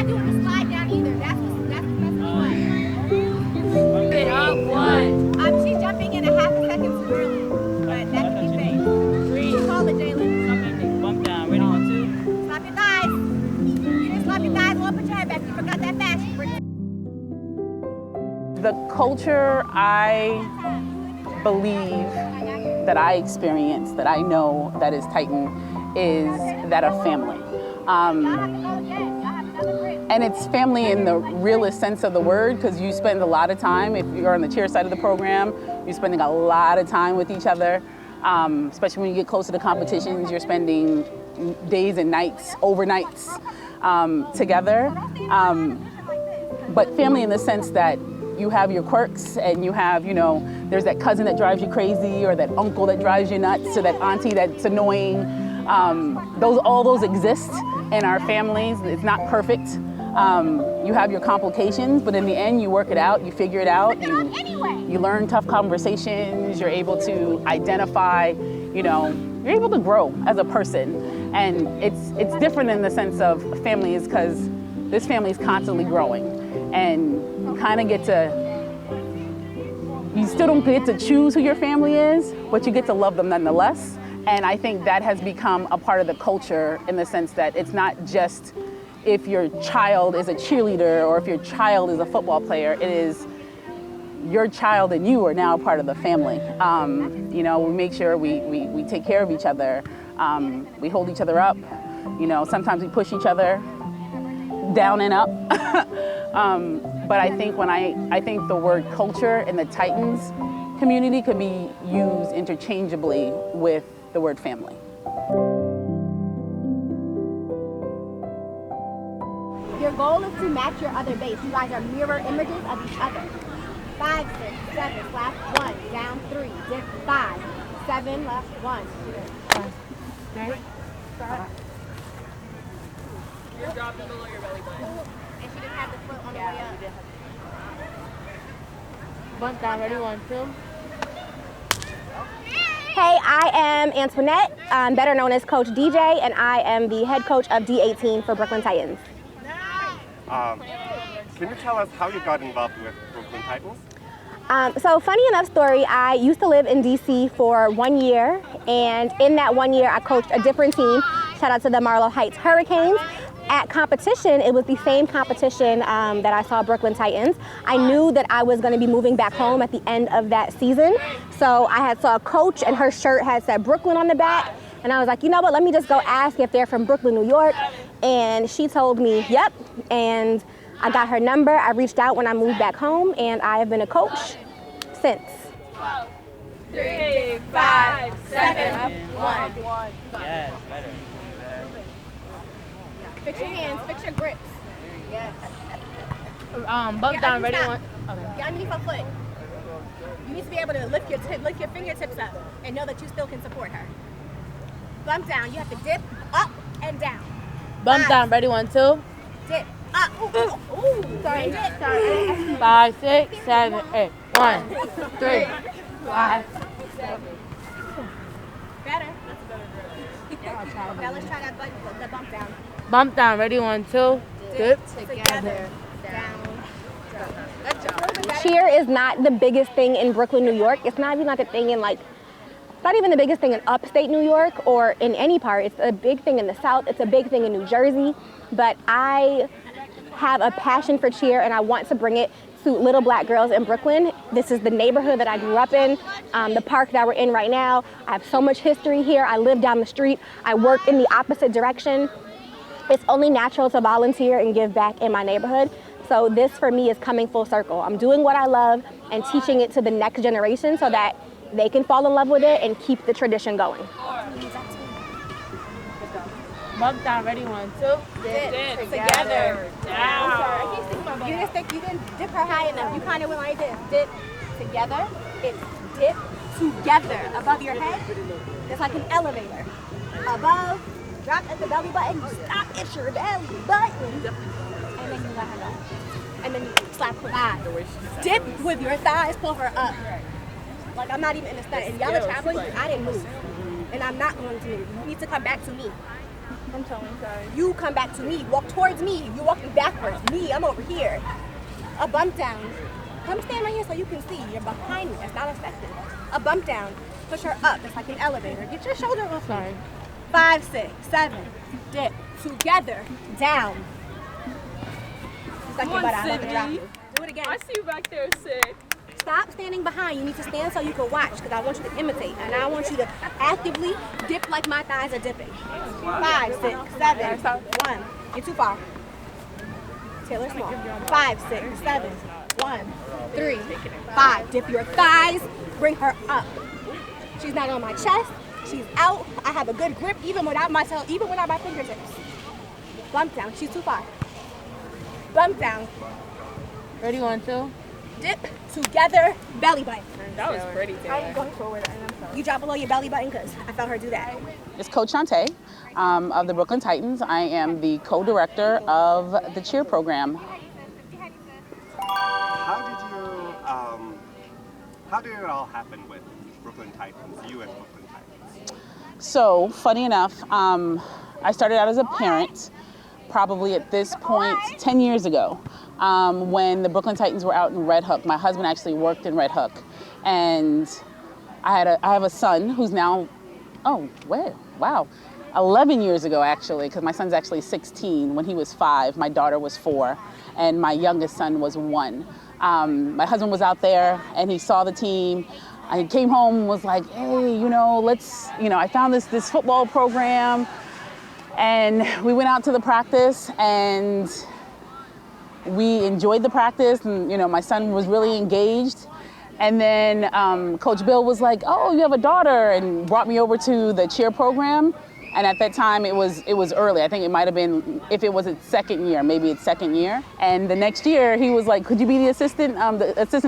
not doing the slide down either. That's messing me up. Get up, one. She's jumping in a half a second too early, but that can be fixed. Three. Call it, Jalen. Bump down. Ready, 1, 2. Slap your thighs. You didn't slap your thighs. Won't put your head back. You forgot that fashion. The culture I believe that I experience, that I know that is Titan, is that of family. And it's family in the realest sense of the word, because you spend a lot of time, if you're on the cheer side of the program, you're spending a lot of time with each other, especially when you get closer to competitions, you're spending days and nights, overnights together. But family in the sense that you have your quirks and you have, there's that cousin that drives you crazy, or that uncle that drives you nuts, or that auntie that's annoying. All those exist in our families. It's not perfect. You have your complications, but in the end, you work it out, you figure it out, you learn tough conversations, you're able to identify, you're able to grow as a person. And it's different in the sense of families, because this family is constantly growing. And you kind of you still don't get to choose who your family is, but you get to love them nonetheless. And I think that has become a part of the culture, in the sense that it's not just if your child is a cheerleader or if your child is a football player, it is your child and you are now a part of the family. We make sure we take care of each other. We hold each other up. Sometimes we push each other down and up. But I think I think the word culture in the Titans community could be used interchangeably with the word family. Your goal is to match your other base. You guys are mirror images of each other. 5, 6, 7, left 1, down 3, dip 5, 7, left 1. Okay. Start. You're dropping below your belly button. And she didn't have the foot on the way up. Bump down, ready, 1, 2. Hey, I am Antoinette, better known as Coach Deejay, and I am the head coach of D18 for Brooklyn Titans. Can you tell us how you got involved with Brooklyn Titans? So funny enough story, I used to live in DC for 1 year, and in that 1 year I coached a different team. Shout out to the Marlow Heights Hurricanes. At competition, it was the same competition that I saw Brooklyn Titans. I knew that I was going to be moving back home at the end of that season. So I had saw a coach and her shirt had said Brooklyn on the back. And I was like, you know what, let me just go ask if they're from Brooklyn, New York. And she told me, yep. And I got her number. I reached out when I moved back home, and I have been a coach since. 3, 5, 7, 1. Yes, better. Fix your hands, fix your grips. Yes. Bump down, ready, 1. Okay. Get underneath her foot. You need to be able to lift your fingertips up and know that you still can support her. Bump down, you have to dip up and down. Bump down, ready, 1, 2. Dip up. Ooh. Sorry. Dip. Sorry. 5, 6, 7, 8. 1, 3, 5. Better. Now let's try that the bump down. Bump down, ready, 1, 2. Dip. Together. Down. Cheer is not the biggest thing in Brooklyn, New York. It's not even like a thing in not even the biggest thing in upstate New York or in any part. It's a big thing in the South. It's a big thing in New Jersey. But I have a passion for cheer, and I want to bring it to little black girls in Brooklyn. This is the neighborhood that I grew up in, the park that we're in right now. I have so much history here. I live down the street. I work in the opposite direction. It's only natural to volunteer and give back in my neighborhood. So this for me is coming full circle. I'm doing what I love and teaching it to the next generation so that they can fall in love with it and keep the tradition going. Bump down, ready, 1, 2. Dip. Together. Down. You didn't dip her high enough. You kind of went like this. Dip together. It's dip together. Above your head. It's like an elevator. Above. Drop at the belly button. Stop at your belly button. And then you let her go. And then you slap her thighs. Dip with your thighs. Pull her up. Like I'm not even in the stunt. And y'all are traveling. I didn't move. And I'm not going to move. You need to come back to me. I'm telling, sorry. You come back to me, walk towards me. You're walking backwards. Me, I'm over here. A bump down. Come stand right here so you can see. You're behind me. That's not effective. A bump down. Push her up. It's like an elevator. Get your shoulder off. Sorry. 5, 6, 7. Dip. Together. Down. It's like Come on, your butt out. I'm gonna drop Sydney. you. Do it again. I see you back there, Sid. Stop standing behind. You need to stand so you can watch because I want you to imitate. And I want you to actively dip like my thighs are dipping. 5, 6, 7, 1. You're too far. Taylor small. 5, 6, 7, 1, 3, 5. Dip your thighs. Bring her up. She's not on my chest. She's out. I have a good grip even without my tail, even without my fingertips. Bump down. She's too far. Bump down. Ready, 1, 2. Dip together. Belly button. That was pretty, Taylor. I'm going forward and I'm sorry. You drop below your belly button because I felt her do that. It's Coach Chante of the Brooklyn Titans. I am the co-director of the cheer program. How did it all happen with Brooklyn Titans, you as Brooklyn Titans? So, funny enough, I started out as a parent probably at this point 10 years ago when the Brooklyn Titans were out in Red Hook. My husband actually worked in Red Hook. And I have a son who's now, 11 years ago actually, because my son's actually 16. When he was 5, my daughter was 4, and my youngest son was 1. My husband was out there and he saw the team. I came home and was like, hey, I found this football program, and we went out to the practice and we enjoyed the practice, and my son was really engaged. And then Coach Bill was like, oh, you have a daughter, and brought me over to the cheer program. And at that time, it was early. I think it might have been, if it was its second year, maybe its second year. And the next year, he was like, could you be the assistant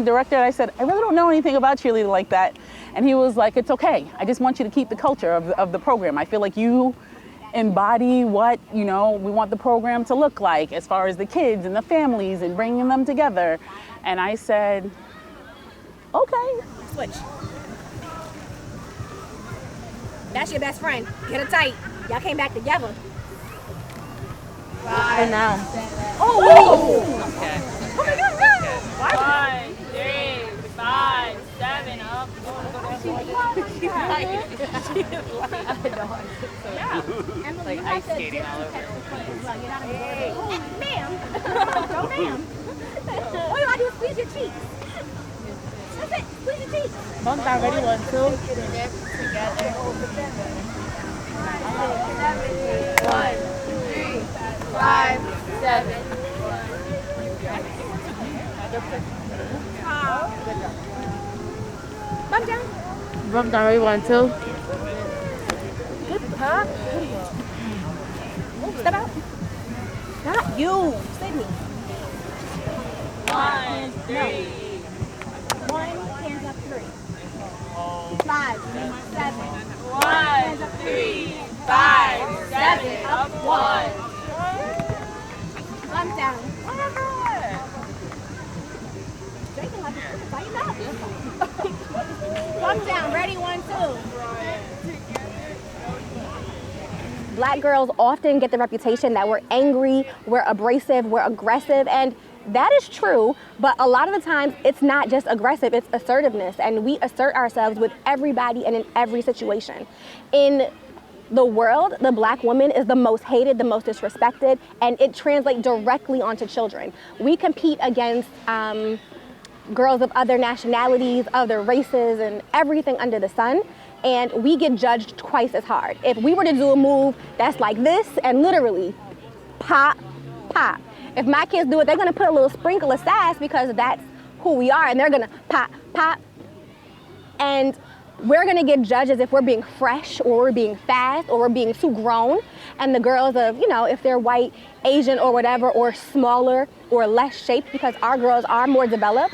director? And I said, I really don't know anything about cheerleading like that. And he was like, it's okay. I just want you to keep the culture of the program. I feel like you embody what, we want the program to look like as far as the kids and the families and bringing them together. And I said, okay. Switch. That's your best friend. Get her tight. Y'all came back together. And now. Oh! Okay. Oh my God! 1, 3, 5, 7, up. Like ice skating all over. Ma'am. Go ma'am. All you gotta do is squeeze your cheeks. That's it. Squeeze your cheeks. Bump down, ready, 1, 2. Dip together. 1, 3, 5, 7. Bump down. Bump down, ready, 1, 2. Good pop. Step out. Not you. Sydney. 1, 3. 1, hands up 3. 5, 7. 1, 3, 5, 7, up 1. Bump down. Whatever. Drinking like it's fighting up. Bump down. Ready, 1, 2. Black girls often get the reputation that we're angry, we're abrasive, we're aggressive, and that is true, but a lot of the times it's not just aggressive, it's assertiveness, and we assert ourselves with everybody and in every situation. In the world, the black woman is the most hated, the most disrespected, and it translates directly onto children. We compete against girls of other nationalities, other races, and everything under the sun, and we get judged twice as hard. If we were to do a move that's like this and literally pop, pop. If my kids do it, they're gonna put a little sprinkle of sass because that's who we are, and they're gonna pop, pop. And we're gonna get judged as if we're being fresh or we're being fast or we're being too grown. And the girls of, if they're white, Asian or whatever, or smaller or less shaped, because our girls are more developed,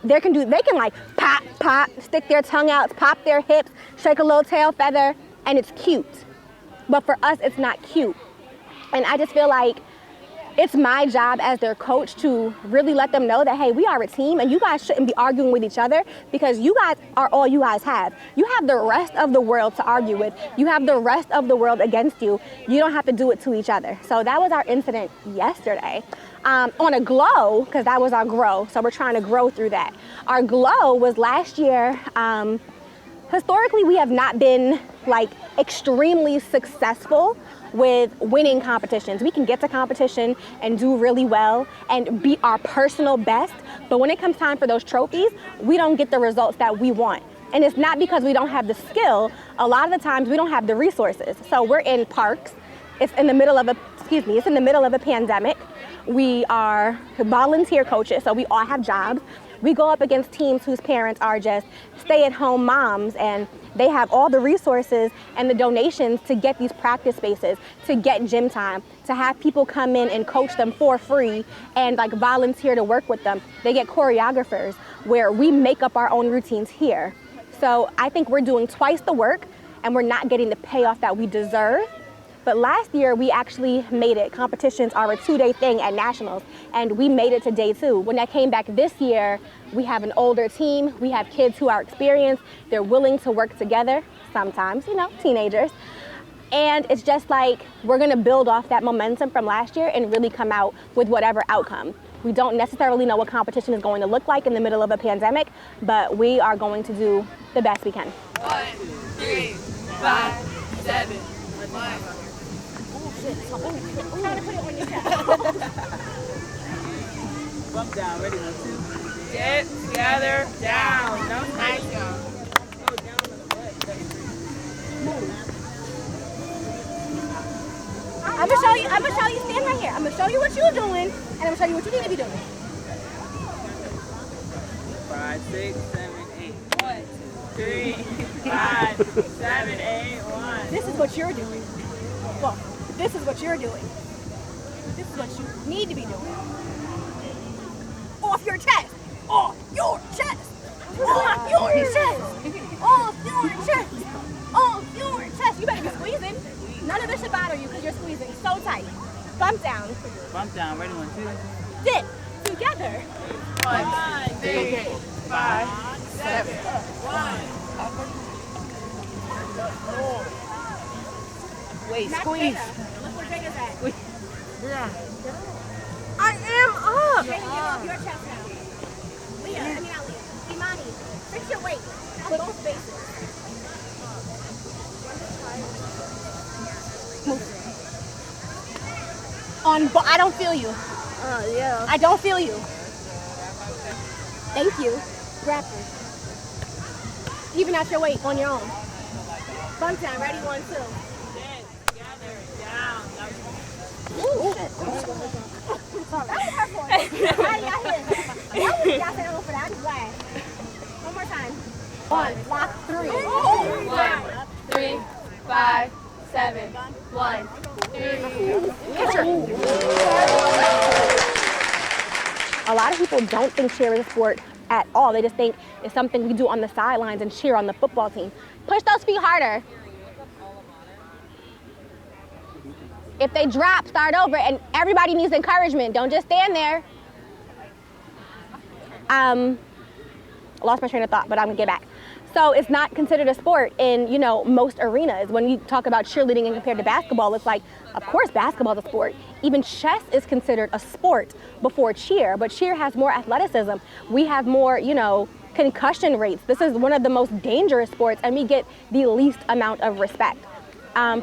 they can like pop, pop, stick their tongue out, pop their hips, shake a little tail feather, and it's cute. But for us, it's not cute. And I just feel like it's my job as their coach to really let them know that, hey, we are a team and you guys shouldn't be arguing with each other because you guys are all you guys have. You have the rest of the world to argue with. You have the rest of the world against you. You don't have to do it to each other. So that was our incident yesterday. On a glow, because that was our grow, so we're trying to grow through that. Our glow was last year. Historically, we have not been like extremely successful with winning competitions. We can get to competition and do really well and beat our personal best, but when it comes time for those trophies, we don't get the results that we want. And it's not because we don't have the skill. A lot of the times we don't have the resources. So we're in parks. It's in the middle of a pandemic. We are volunteer coaches, so we all have jobs. We go up against teams whose parents are just stay-at-home moms, and they have all the resources and the donations to get these practice spaces, to get gym time, to have people come in and coach them for free and like volunteer to work with them. They get choreographers where we make up our own routines here. So I think we're doing twice the work and we're not getting the payoff that we deserve. But last year, we actually made it. Competitions are a 2-day thing at nationals, and we made it to day 2. When I came back this year, we have an older team. We have kids who are experienced. They're willing to work together, sometimes, you know, teenagers. And it's just like, we're gonna build off that momentum from last year and really come out with whatever outcome. We don't necessarily know what competition is going to look like in the middle of a pandemic, but we are going to do the best we can. 1, 3, 5, 7, 1. Trying to put it on your chest. Bump down, ready, 1, 2. Get together, down. No, nice job. Go down on the butt. I'm gonna show you, stand right here. I'm gonna show you what you're doing, and I'm gonna show you what you need to be doing. 5, 6, 7, 8. 1, 2, 3, 5, 7, 8, 1. This is what you're doing. Well, this is what you're doing. This is what you need to be doing. Off your chest. Off your chest. Off your chest. Off your chest. Off your chest. You better be squeezing. None of this should bother you because you're squeezing so tight. Bump down. Bump down, ready, 1, 2. Sit together. 1, 3, 5, 7, 1. Wait, squeeze. Look where Jada's at. Squeeze. Yeah. I am up. Jada, get off your chest now. Leah, not Leah. Imani, fix your weight on both bases. I don't feel you. Yeah. I don't feel you. Thank you. Grab her. Even out your weight on your own. Bump down. Ready? 1, 2. Ooh. That was her fault. I already got hit. That was y'all said over for that. I'm glad. One more time. 1, lock 3. 1, 3, 5, 7, 1, 3. A lot of people don't think cheer is a sport at all. They just think it's something we do on the sidelines and cheer on the football team. Push those feet harder. If they drop, start over, and everybody needs encouragement. Don't just stand there. I lost my train of thought, but I'm gonna get back. So it's not considered a sport in, you know, most arenas. When you talk about cheerleading and compared to basketball, it's like, of course basketball is a sport. Even chess is considered a sport before cheer, but cheer has more athleticism. We have more, you know, concussion rates. This is one of the most dangerous sports, and we get the least amount of respect.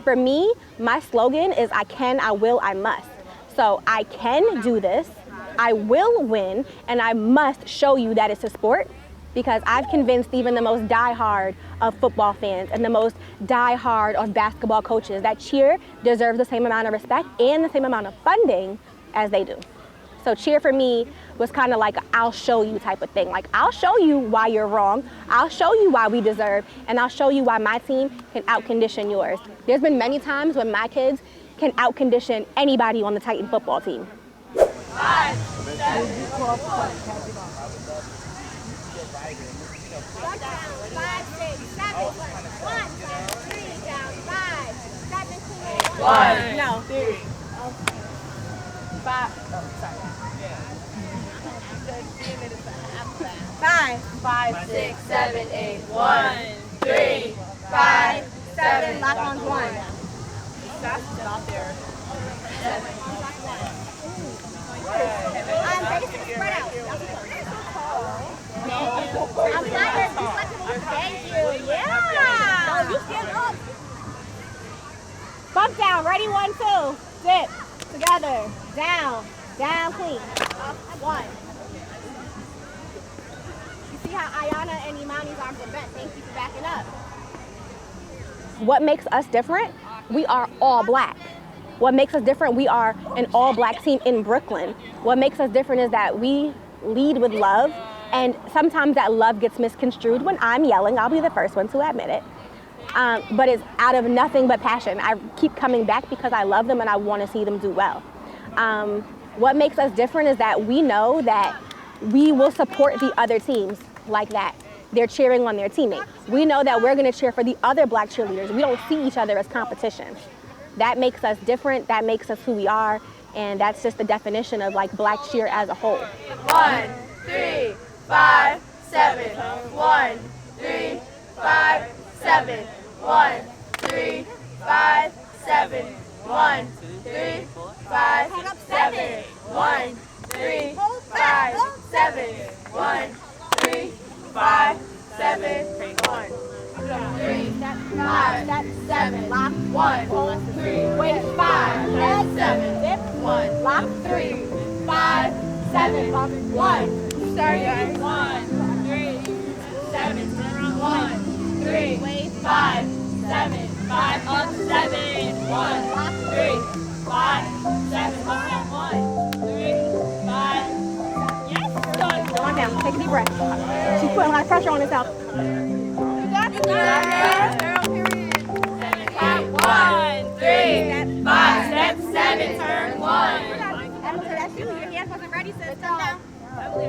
For me, my slogan is I can, I will, I must. So I can do this, I will win, and I must show you that it's a sport, because I've convinced even the most diehard of football fans and the most diehard of basketball coaches that cheer deserves the same amount of respect and the same amount of funding as they do. So cheer for me was kind of like a I'll show you type of thing. Like, I'll show you why you're wrong, I'll show you why we deserve, and I'll show you why my team can outcondition yours. There's been many times when my kids can outcondition anybody on the Titan football team. 5, 7, 1. No. 3. 5. Five. 5, 6, 7, 8. 1, 3, 5, 7. Lock on one. Stop there. Basic spread out. I'm tired. Thank you. Yeah. You stand up. Bump down. Ready? 1, 2. Dip. Together. Down. Down. Clean. Up. 1. You see how Ayana and Imani's arms are bent. Thank you for backing up. What makes us different? We are all black. What makes us different? We are an all-black team in Brooklyn. What makes us different is that we lead with love, and sometimes that love gets misconstrued when I'm yelling. I'll be the first one to admit it. But it's out of nothing but passion. I keep coming back because I love them and I want to see them do well. What makes us different is that we know that we will support the other teams like that. They're cheering on their teammate. We know that we're going to cheer for the other black cheerleaders. We don't see each other as competition. That makes us different. That makes us who we are. And that's just the definition of like black cheer as a whole. 1, 3, 5, 7. 1, 3, 5, 7. 1, 3, 5, 7. 1, 3, 5, 7. 1, 3, 5, 7. 1, 3, 5, 7. 1, 3, 5, 7. Lock 1, 3, wait 5, and 7. Dip 1, lock 3, 5, 7. 1. Sorry guys. 1, 3, 7. 1, 3, wait 5, 7. 5 up 7. 1, lock 3, 5, 7. 1, 3, 5. Yes, done. Come on down. Take a deep breath. She's putting a lot of pressure on herself. You got it, girl. Period. 1, 3, 5, step 7, turn 1. That's you. Your hands wasn't ready, sis. Come down. 1,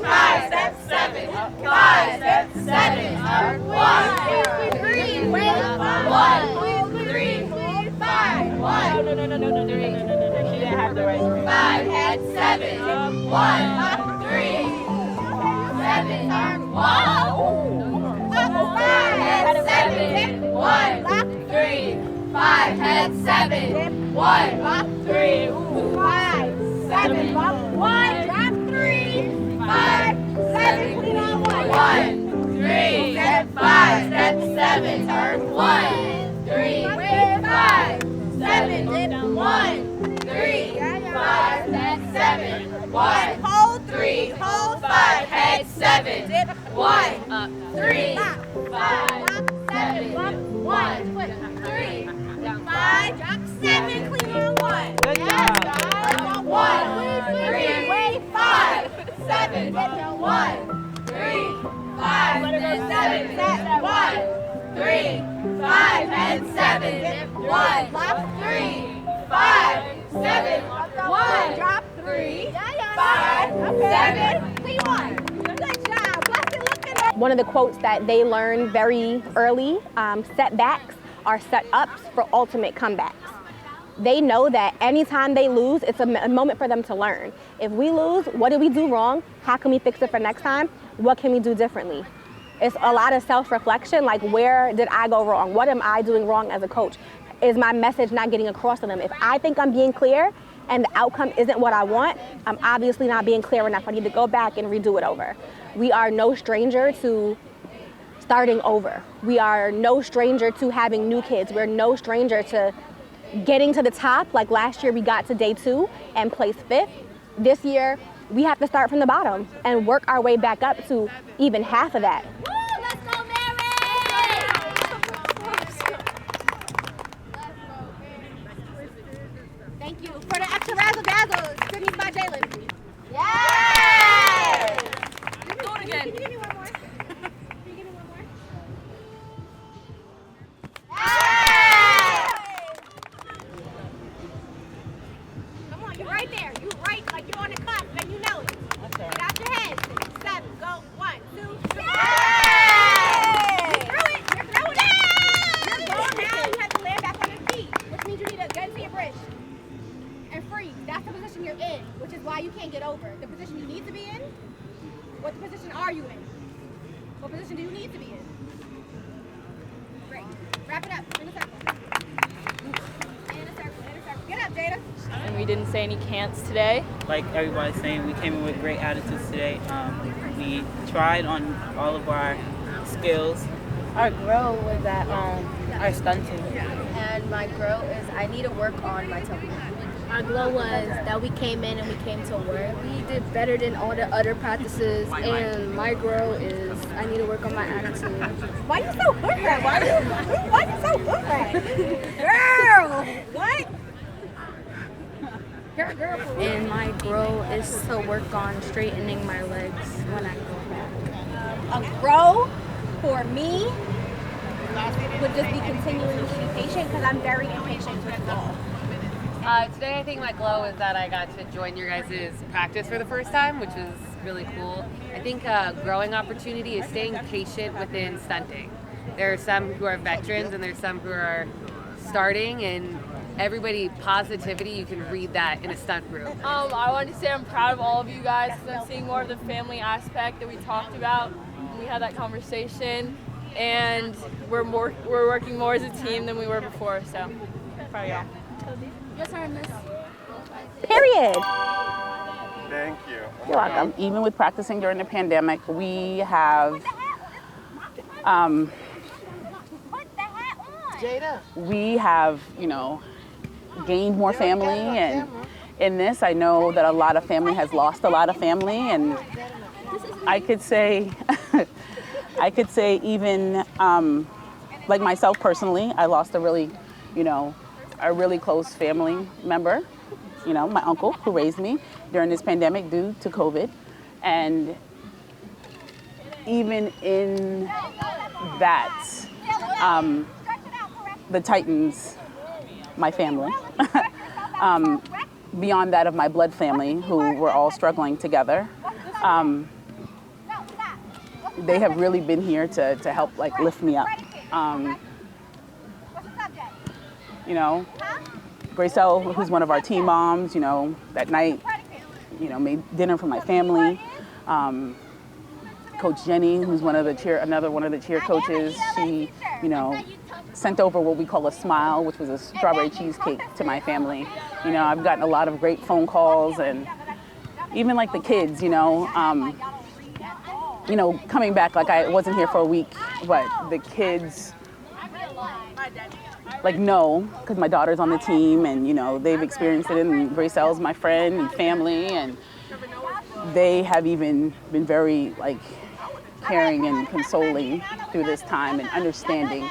5, step 7, 5, step 7, turn 1. 2, 3, wait, 1, 2, 3, 5, 1. No. She didn't have the right. 5, head 7, 1, 3, 7, turn 1. 5, head 7, 1, 3, 5, head 7, 1, 3, 5, 7, 1, drop 3, 5, 7, clean on 1, 3, step 5, step 7, turn 1, 3, wait 5, 7, dip 1, 3, 5, step 7, 1, hold 3, hold 5, head 7, dip 1, 3, 5, 7, 1, 3, 5, drop 7, clean on 1. Good job. 1, 3, wait 5, 7, 1, 3, 5, 7, set 1, 3, 5, and 7, 1, lock 3, 5, 7, 1, drop 3, 5, 7, clean 1. Good job. Bless it, look at it. One of the quotes that they learn very early, setbacks are set ups for ultimate comebacks. They know that anytime they lose, it's a moment for them to learn. If we lose, what did we do wrong? How can we fix it for next time? What can we do differently? It's a lot of self-reflection, like where did I go wrong? What am I doing wrong as a coach? Is my message not getting across to them? If I think I'm being clear and the outcome isn't what I want, I'm obviously not being clear enough. I need to go back and redo it over. We are no stranger to starting over. We are no stranger to having new kids. We're no stranger to getting to the top. Like last year we got to day 2 and placed 5th. This year we have to start from the bottom and work our way back up to even half of that. Woo, let's go, Mary! Thank you for the extra razzle dazzle. Sydney's by Jalen. Yes! Do it again. Can you give me one more? Can you give me one more? Yes! Come on, you're right there. You're right, like you're on the cusp and you know it. Get out your head. 7, go. 1, 2, 3. Yes! why you can't get over. The position you need to be in. What position are you in? What position do you need to be in? Great. Wrap it up. In a circle. In a circle. In a circle. Get up, Jada. And we didn't say any can'ts today. Like everybody's saying, we came in with great attitudes today. We tried on all of our skills. Our grow was that our stunting. And my grow is I need to work on my tummy. Our glow was that we came in and we came to work. We did better than all the other practices, and my grow is I need to work on my attitude. Why you so hood rat? Why you so hood rat? Girl, what? Girl. And my grow is to work on straightening my legs when I go back. A grow for me would just be continuing to be patient because I'm very impatient with all. Today I think my glow is that I got to join your guys' practice for the first time, which is really cool. I think a growing opportunity is staying patient within stunting. There are some who are veterans and there's some who are starting, and everybody, positivity, you can read that in a stunt group. I want to say I'm proud of all of you guys because I'm seeing more of the family aspect that we talked about. We had that conversation, and we're working more as a team than we were before, so proud of y'all. Your turn, miss. Period. Thank you. You're welcome. Even with practicing during the pandemic, we have gained more family, and in this I know that a lot of family has lost a lot of family, and I could say even like myself personally, I lost a really close family member, my uncle who raised me during this pandemic due to COVID. And even in that, the Titans, my family, beyond that of my blood family who were all struggling together, they have really been here to help lift me up. Gracelle, who's one of our team moms, that night, made dinner for my family. Coach Jenny, who's another one of the cheer coaches, she, sent over what we call a smile, which was a strawberry cheesecake to my family. I've gotten a lot of great phone calls, and even the kids, coming back, I wasn't here for a week, but the kids, no, because my daughter's on the team, and they've experienced it, and Gracelle's my friend and family, and they have even been very caring and consoling through this time and understanding.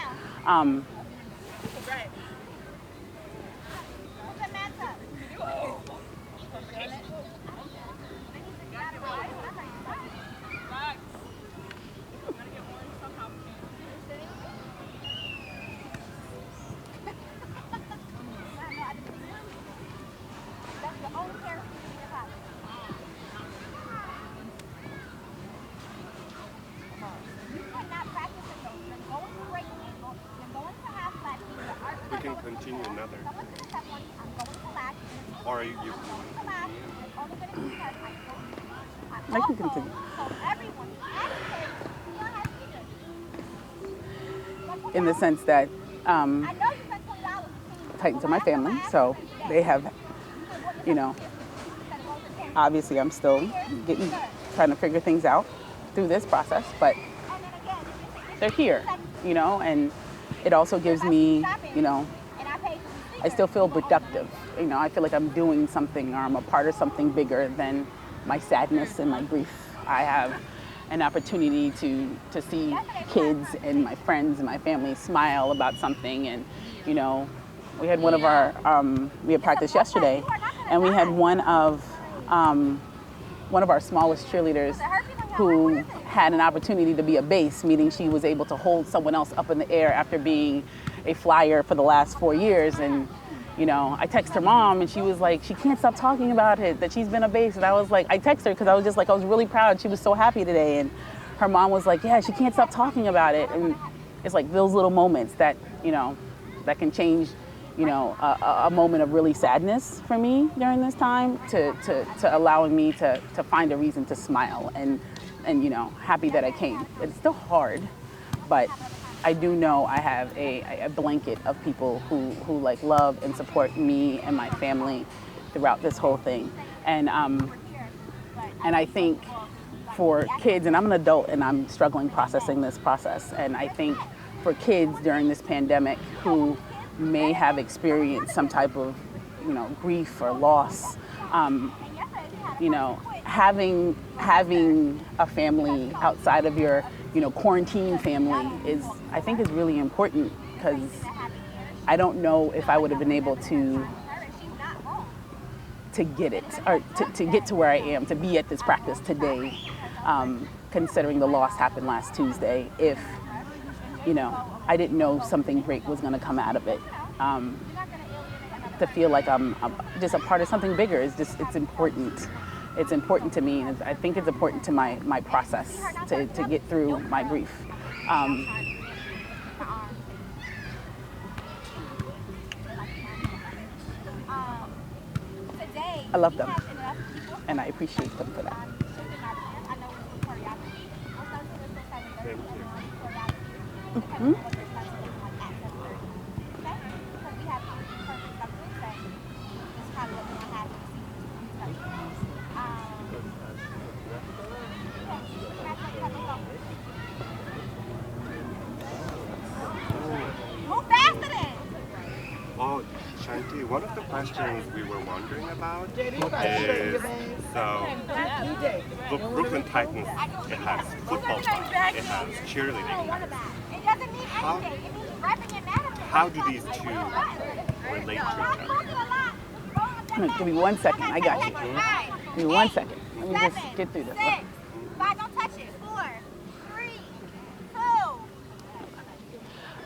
We can continue another. Or you I can continue. In the sense that Titans are my family, so they have, obviously I'm still trying to figure things out through this process, but they're here, and it also gives me, I still feel productive. I feel like I'm doing something, or I'm a part of something bigger than my sadness and my grief. I have an opportunity to see kids and my friends and my family smile about something. And, we had one of our, we had practice yesterday, and we had one of our smallest cheerleaders who had an opportunity to be a base, meaning she was able to hold someone else up in the air after being a flyer for the last 4 years. And I text her mom, and she was like, she can't stop talking about it, that she's been a base. And I was like, I text her because I was just I was really proud. She was so happy today. And her mom was like, yeah, she can't stop talking about it. And it's those little moments that, that can change a moment of really sadness for me during this time to allowing me to find a reason to smile and happy that I came. It's still hard, but I do know I have a blanket of people who like love and support me and my family throughout this whole thing. And I think for kids, and I'm an adult and I'm struggling processing this process, and I think for kids during this pandemic who may have experienced some type of, grief or loss, having a family outside of your, quarantine family I think is really important, because I don't know if I would have been able to get it, or to get to where I am, to be at this practice today, considering the loss happened last Tuesday, if, I didn't know something great was going to come out of it. To feel like I'm just a part of something bigger it's important. It's important to me, and I think it's important to my process to get through my grief. I love them, and I appreciate them for that. Mm-hmm. Well, Chante, one of the questions we were wondering about is, so Brooklyn Titans, it has football side, it has cheerleading. How do these two relate to each other? Give me 1 second, I got you. Give me 1 second. Let me just get through this. 6, 5, don't touch it. 4, 3,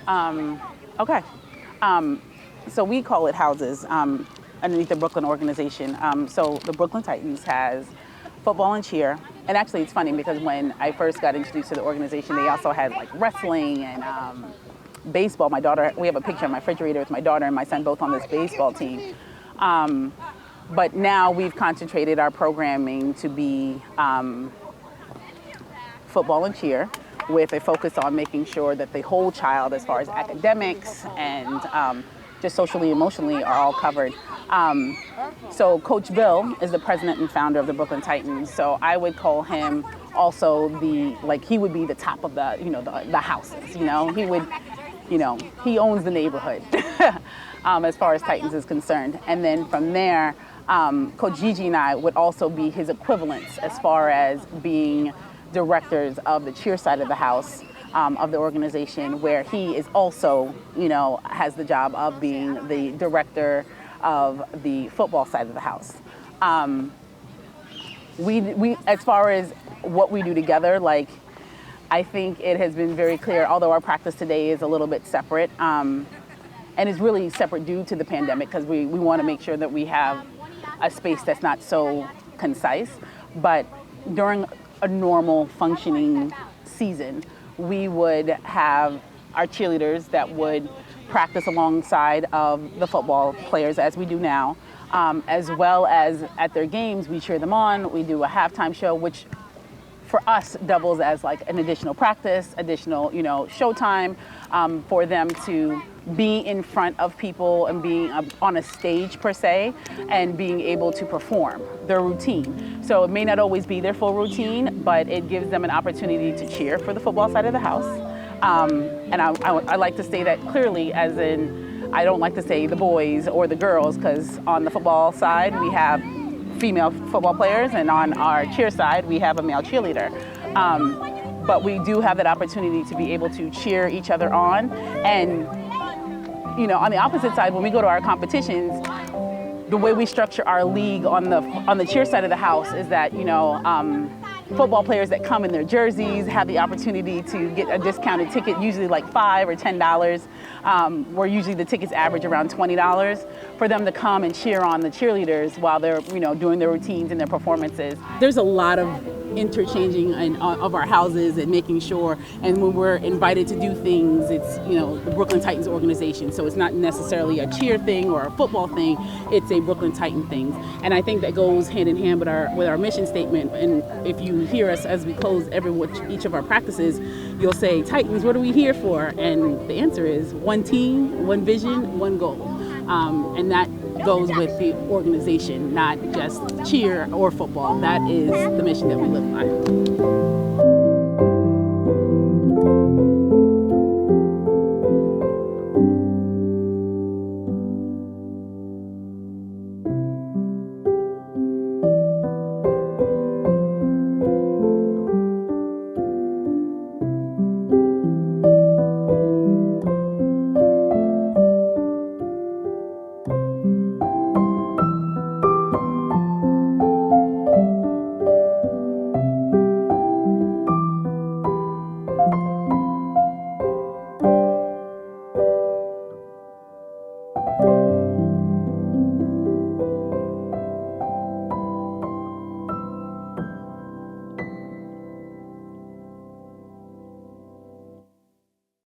2. Okay. So we call it houses underneath the Brooklyn organization. So the Brooklyn Titans has football and cheer. And actually it's funny because when I first got introduced to the organization, they also had like wrestling and baseball. My daughter, we have a picture on my refrigerator with my daughter and my son both on this baseball team. But now we've concentrated our programming to be football and cheer, with a focus on making sure that the whole child, as far as academics and just socially, emotionally, are all covered. So Coach Bill is the president and founder of the Brooklyn Titans. So I would call him also he would be the top of the, the houses, he would, he owns the neighborhood as far as Titans is concerned. And then from there, Coach Deejay and I would also be his equivalents as far as being directors of the cheer side of the house of the organization, where he is also, has the job of being the director of the football side of the house. We as far as what we do together, I think it has been very clear, although our practice today is a little bit separate, and it's really separate due to the pandemic, because we want to make sure that we have a space that's not so concise, but during a normal functioning season, we would have our cheerleaders that would practice alongside of the football players, as we do now, as well as at their games, we cheer them on. We do a halftime show, which for us doubles as like an additional practice, additional, showtime for them to be in front of people and being on a stage per se, and being able to perform their routine. So it may not always be their full routine, but it gives them an opportunity to cheer for the football side of the house. And I like to say that clearly, as in, I don't like to say the boys or the girls, because on the football side we have female football players, and on our cheer side we have a male cheerleader. But we do have that opportunity to be able to cheer each other on. And on the opposite side, when we go to our competitions, the way we structure our league on the cheer side of the house is that, football players that come in their jerseys have the opportunity to get a discounted ticket, usually like $5 or $10, where usually the tickets average around $20, for them to come and cheer on the cheerleaders while they're, doing their routines and their performances. There's a lot of interchanging of our houses and making sure, and when we're invited to do things, it's, you know, the Brooklyn Titans organization. So it's not necessarily a cheer thing or a football thing, it's a Brooklyn Titan thing. And I think that goes hand in hand with our mission statement. And if you hear us as we close each of our practices, you'll say, Titans, what are we here for? And the answer is one team, one vision, one goal. And that goes with the organization, not just cheer or football. That is the mission that we live by.